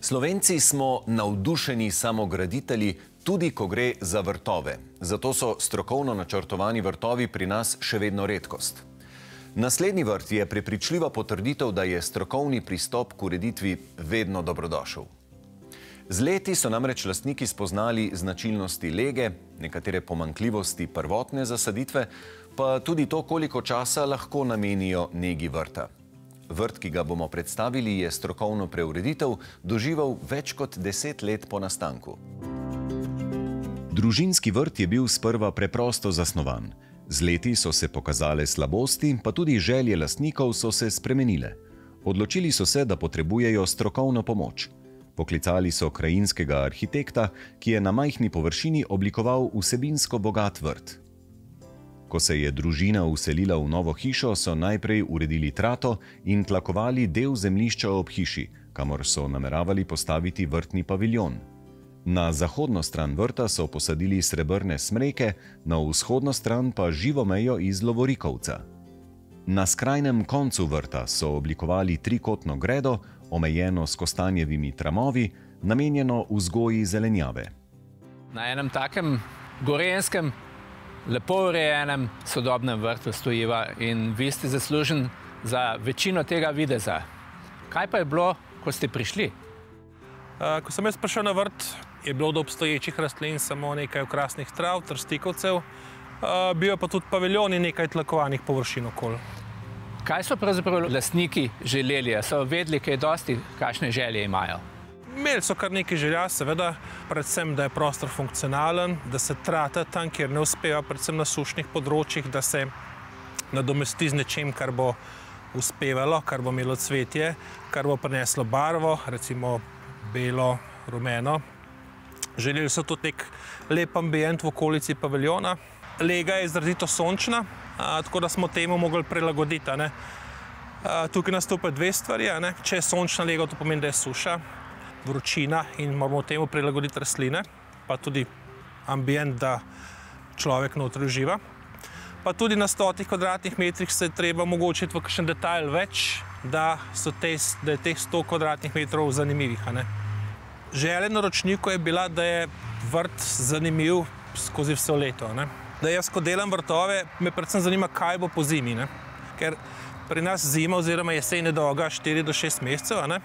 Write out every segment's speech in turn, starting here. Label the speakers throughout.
Speaker 1: Slovenci smo navdušeni samograditelji, tudi ko gre za vrtove. Zato so strokovno načrtovani vrtovi pri nas še vedno redkost. Naslednji vrt je prepričljiva potrditev, da je strokovni pristop k ureditvi vedno dobrodošel. Z leti so namreč lastniki spoznali značilnosti lege, nekatere pomanjkljivosti prvotne zasaditve, pa tudi to, koliko časa lahko namenijo negi vrta. Vrt, ki ga bomo predstavili, je strokovno preureditev doživel več kot 10 let po nastanku. Družinski vrt je bil sprva preprosto zasnovan. Z leti so se pokazale slabosti, pa tudi želje lastnikov so se spremenile. Odločili so se, da potrebujejo strokovno pomoč. Poklicali so krajinskega arhitekta, ki je na majhni površini oblikoval vsebinsko bogat vrt. Ko se je družina vselila v novo hišo, so najprej uredili trato in tlakovali del zemljišča ob hiši, kamor so nameravali postaviti vrtni paviljon. Na zahodno stran vrta so posadili srebrne smreke, na vzhodno stran pa živo mejo iz lovorikovca. Na skrajnem koncu vrta so oblikovali trikotno gredo, omejeno s kostanjevimi tramovi, namenjeno vzgoji zelenjave.
Speaker 2: Na enem takem gorenskem, lepo urejenem, sodobnem vrtu stojiva in vi ste zaslužen za večino tega videza. Kaj pa je bilo, ko ste prišli?
Speaker 3: Ko sem jaz prišel na vrt, je bilo do obstoječih rastlin samo nekaj okrasnih trav, trstikovcev, bil pa tudi paviljon in nekaj tlakovanih površin okoli.
Speaker 2: Kaj so pravzaprav lastniki želeli? So vedeli kaj dosti, kakšne želje imajo?
Speaker 3: Imeli so kar nekaj želja, seveda, predvsem, da je prostor funkcionalen, da se trata tam, kjer ne uspeva, predvsem na sušnih področjih, da se nadomesti z nečim, kar bo uspevalo, kar bo imelo cvetje, kar bo prineslo barvo, recimo belo, rumeno. Želeli so tudi nek lep ambient v okolici paviljona. Lega je izrazito sončna, tako da smo temu mogli prilagoditi. Tukaj nastopajo dve stvari. Če je sončna lega, to pomeni, da je suša, vročina in moramo temu prilagoditi rastline, pa tudi ambient, da človek notri uživa. Pa tudi na 100 kvadratnih metrih se je treba omogočiti v kakšen detajl več, da je teh 100 kvadratnih metrov zanimivih. Želja naročniku je bila, da je vrt zanimiv skozi vse leto. Da jaz, ko delam vrtove, me predvsem zanima, kaj bo po zimi. Ker pri nas zima oziroma jesen je dolga 4 do 6 mesecev.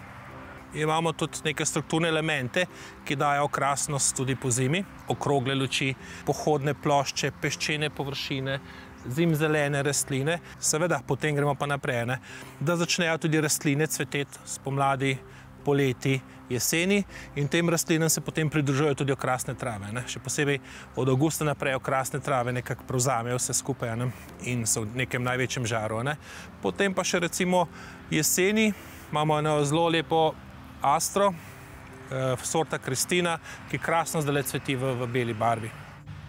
Speaker 3: Imamo tudi neke strukturne elemente, ki dajo okrasnost tudi po zimi. Okrogle luči, pohodne plošče, peščene površine, zimzelene rastline. Seveda, potem gremo pa naprej, da začnejo tudi rastline cveteti spomladi, poleti, jeseni in tem rastlinam se potem pridružujejo tudi okrasne trave. Še posebej od avgusta naprej okrasne trave nekako prevzamejo vse skupaj in so v nekem največjem žaru. Potem pa še recimo jeseni imamo eno zelo lepo astro, sorta Kristina, ki krasno zdaj cveti v beli barvi.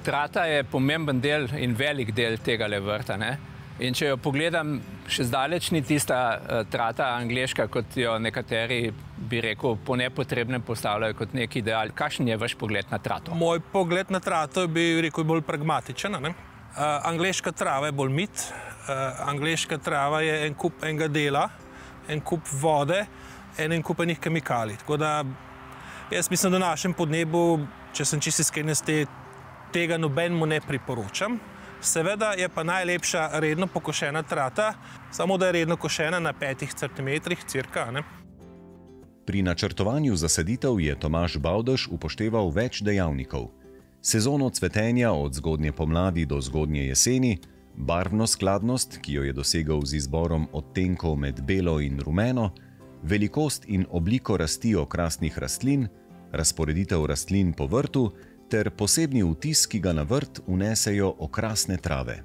Speaker 2: Trata je pomemben del in velik del tega vrta. In če jo pogledam, še zdaleč ni tista trata angleška, kot jo nekateri, bi rekel, po nepotrebnem postavljajo kot nek ideal. Kakšen je vaš pogled na trato?
Speaker 3: Moj pogled na trato bi rekel bolj pragmatičen. Angleška trava je bolj mit. Angleška trava je en kup enega dela, en kup vode, en kup enih kemikalij. Tako da jaz mislim, da na našem podnebu, če sem čisto iskren, tega nobenemu ne priporočam. Seveda je pa najlepša redno pokošena trata, samo da je redno košena na 5 centimetrih cirka.
Speaker 1: Pri načrtovanju zasaditev je Tomaž Bavdež upošteval več dejavnikov. Sezono cvetenja od zgodnje pomladi do zgodnje jeseni, barvno skladnost, ki jo je dosegel z izborom odtenkov med belo in rumeno, velikost in obliko rasti okrasnih rastlin, razporeditev rastlin po vrtu ter posebni vtis, ki ga na vrt vnesejo okrasne trave.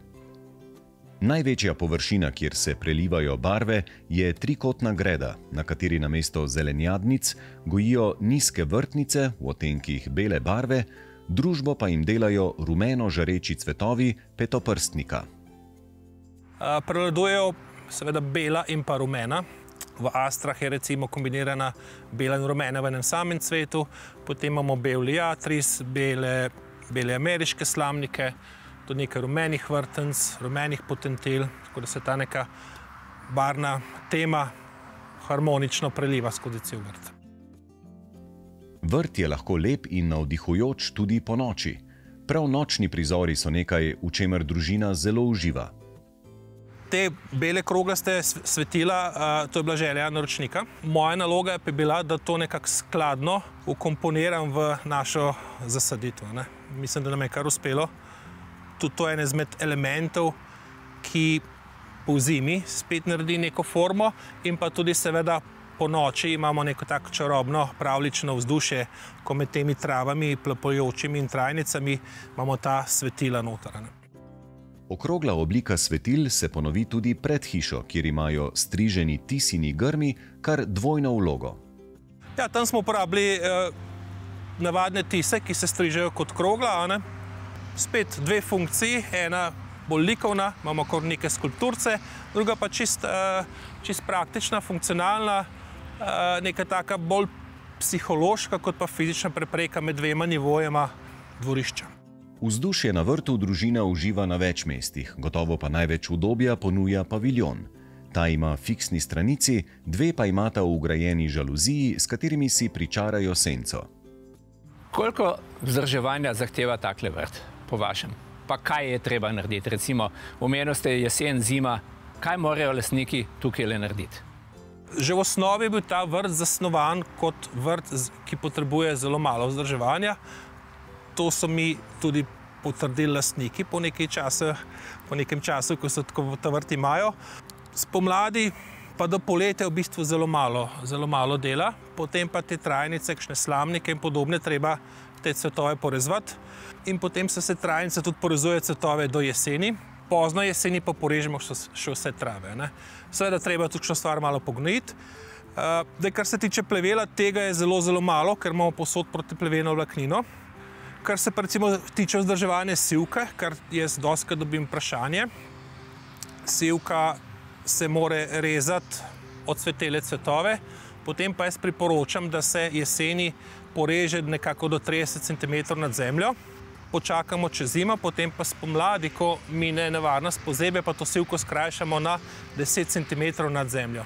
Speaker 1: Največja površina, kjer se prelivajo barve, je trikotna greda, na kateri namesto zelenjadnic gojijo nizke vrtnice v odtenkih bele barve, družbo pa jim delajo rumeno žareči cvetovi petoprstnika.
Speaker 3: Prevladujejo seveda bela in pa rumena. V astrah je recimo kombinirana bela in rumena v enem samem cvetu, potem imamo bel liatris, bele ameriške slamnike, tudi nekaj rumenih vrtenc, rumenih potentil, tako da se ta neka barvna tema harmonično preliva skozi cel vrt.
Speaker 1: Vrt je lahko lep in navdihujoč tudi po noči. Prav nočni prizori so nekaj, v čemer družina zelo uživa.
Speaker 3: Te bele kroglaste svetila, to je bila želja naročnika. Moja naloga je bila, da to nekako skladno vkomponiram v našo zasaditev. Mislim, da nam je kar uspelo. Tudi to je en izmed elementov, ki po zimi spet naredi neko formo in pa tudi seveda po noči imamo neko tako čarobno, pravlično vzdušje, ko med temi travami, plapajočimi in trajnicami imamo ta svetila noter.
Speaker 1: Okrogla oblika svetil se ponovi tudi pred hišo, kjer imajo striženi tisini grmi kar dvojno vlogo.
Speaker 3: Ja, tam smo uporabili navadne tise, ki se strižejo kot krogla. Spet dve funkciji, ena bolj likovna, imamo kar neke skulpturce, druga pa čist praktična, funkcionalna, neka taka bolj psihološka kot pa fizična prepreka med dvema nivojema dvorišča.
Speaker 1: Vzdušje na vrtu družina uživa na več mestih, gotovo pa največ udobja ponuja paviljon. Ta ima fiksni stranici, dve pa imata vgrajeni žaluziji, s katerimi si pričarajo senco.
Speaker 2: Koliko vzdrževanja zahteva takle vrt, po vašem? Pa kaj je treba narediti? Recimo, omenili ste jesen, zima, kaj morajo lastniki tukaj le narediti?
Speaker 3: Že v osnovi je bil ta vrt zasnovan kot vrt, ki potrebuje zelo malo vzdrževanja. To so mi tudi potrdili lastniki po nekem času, ko so ta vrt imajo. Spomladi pa do poletja v bistvu zelo malo dela, potem pa te trajnice, kakšne slamnike in podobne, treba te cvetove porezvati. In potem se trajnice tudi porezuje cvetove do jeseni. Pozno jeseni pa porežemo še vse trave. Seveda treba tudi kakšno stvar malo pognojiti. Kar se tiče plevela, tega je zelo malo, ker imamo povsod protiplevelno vlaknino. Kar se pa recimo tiče vzdrževanja sivke, kar jaz dostikrat dobim vprašanje. Sivka se mora rezati odsvetele cvetove, potem pa jaz priporočam, da se jeseni poreže nekako do 30 cm nad zemljo. Počakamo čez zimo, potem pa spomladi, ko mine nevarnost pozebe, pa to sivko skrajšamo na 10 cm nad zemljo.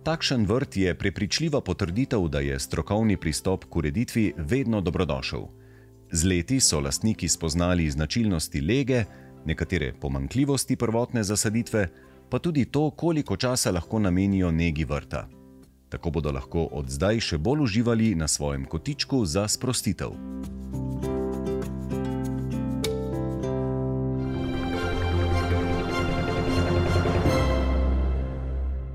Speaker 1: Takšen vrt je prepričljiva potrditev, da je strokovni pristop k ureditvi vedno dobrodošel. Z leti so lastniki spoznali značilnosti lege, nekatere pomanjkljivosti prvotne zasaditve, pa tudi to, koliko časa lahko namenijo negi vrta. Tako bodo lahko od zdaj še bolj uživali na svojem kotičku za sprostitev.